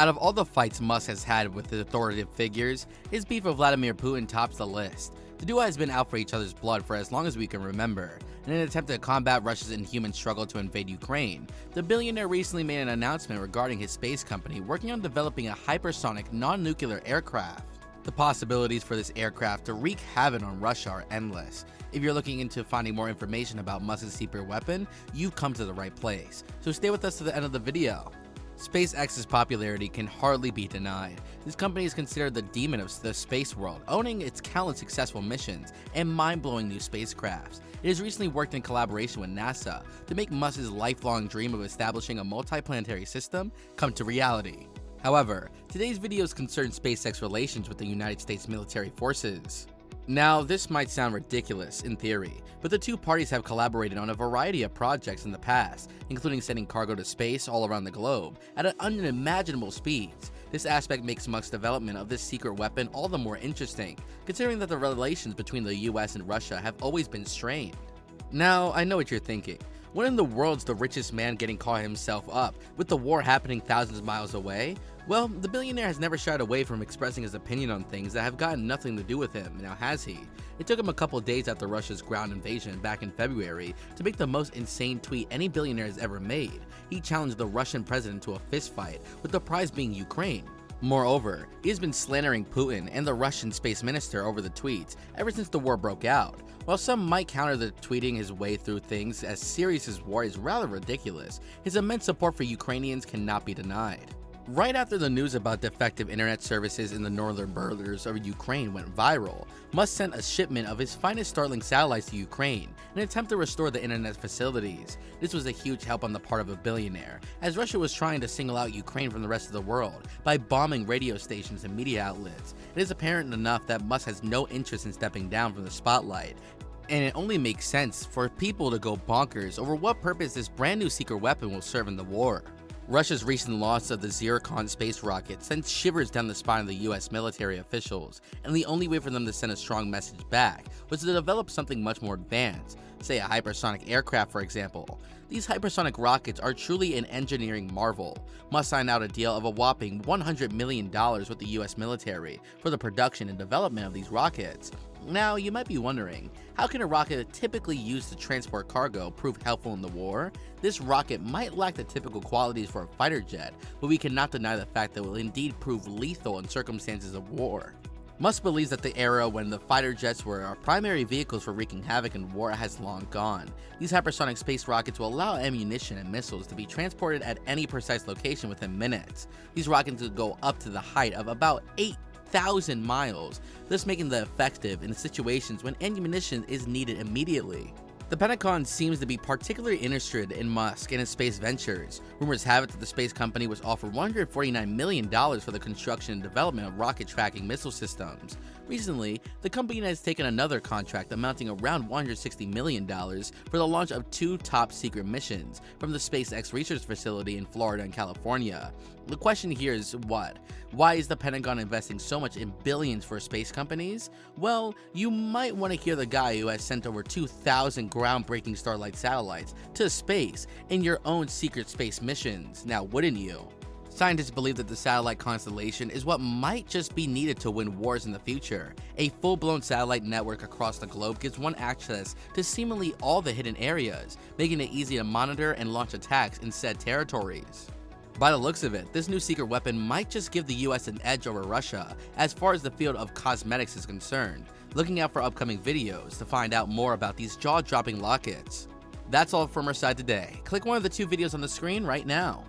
Out of all the fights Musk has had with the authoritative figures, his beef with Vladimir Putin tops the list. The duo has been out for each other's blood for as long as we can remember. In an attempt to combat Russia's inhuman struggle to invade Ukraine, the billionaire recently made an announcement regarding his space company working on developing a hypersonic non-nuclear aircraft. The possibilities for this aircraft to wreak havoc on Russia are endless. If you're looking into finding more information about Musk's secret weapon, you've come to the right place. So stay with us to the end of the video. SpaceX's popularity can hardly be denied. This company is considered the demon of the space world, owning its countless successful missions and mind-blowing new spacecrafts. It has recently worked in collaboration with NASA to make Musk's lifelong dream of establishing a multi-planetary system come to reality. However, today's videos concern SpaceX relations with the United States military forces. Now, this might sound ridiculous in theory, but the two parties have collaborated on a variety of projects in the past, including sending cargo to space all around the globe at an unimaginable speeds. This aspect makes Musk's development of this secret weapon all the more interesting, considering that the relations between the US and Russia have always been strained. Now, I know what you're thinking. When in the world's the richest man getting caught himself up, with the war happening thousands of miles away? Well, the billionaire has never shied away from expressing his opinion on things that have gotten nothing to do with him, now has he? It took him a couple days after Russia's ground invasion back in February to make the most insane tweet any billionaire has ever made. He challenged the Russian president to a fistfight, with the prize being Ukraine. Moreover, he has been slandering Putin and the Russian space minister over the tweets ever since the war broke out. While some might counter the tweeting his way through things as serious as war is rather ridiculous, his immense support for Ukrainians cannot be denied. Right after the news about defective internet services in the northern borders of Ukraine went viral, Musk sent a shipment of his finest Starlink satellites to Ukraine in an attempt to restore the internet facilities. This was a huge help on the part of a billionaire, as Russia was trying to single out Ukraine from the rest of the world by bombing radio stations and media outlets. It is apparent enough that Musk has no interest in stepping down from the spotlight, and it only makes sense for people to go bonkers over what purpose this brand new secret weapon will serve in the war. Russia's recent loss of the Zircon space rocket sent shivers down the spine of the US military officials, and the only way for them to send a strong message back was to develop something much more advanced, say a hypersonic aircraft for example. These hypersonic rockets are truly an engineering marvel. Musk signed out a deal of a whopping $100 million with the US military for the production and development of these rockets. Now, you might be wondering, how can a rocket typically used to transport cargo prove helpful in the war? This rocket might lack the typical qualities for a fighter jet, but we cannot deny the fact that it will indeed prove lethal in circumstances of war. Musk believes that the era when the fighter jets were our primary vehicles for wreaking havoc in war has long gone. These hypersonic space rockets will allow ammunition and missiles to be transported at any precise location within minutes. These rockets will go up to the height of about 8,000 miles, thus making them effective in situations when ammunition is needed immediately. The Pentagon seems to be particularly interested in Musk and his space ventures. Rumors have it that the space company was offered $149 million for the construction and development of rocket tracking missile systems. Recently, the company has taken another contract amounting around $160 million for the launch of two top-secret missions from the SpaceX research facility in Florida and California. The question here is what? Why is the Pentagon investing so much in billions for space companies? Well, you might want to hear the guy who has sent over 2,000 groundbreaking Starlink satellites to space in your own secret space missions, now wouldn't you? Scientists believe that the satellite constellation is what might just be needed to win wars in the future. A full-blown satellite network across the globe gives one access to seemingly all the hidden areas, making it easy to monitor and launch attacks in said territories. By the looks of it, this new secret weapon might just give the US an edge over Russia as far as the field of cosmetics is concerned. Looking out for upcoming videos to find out more about these jaw-dropping rockets. That's all from our side today. Click one of the two videos on the screen right now.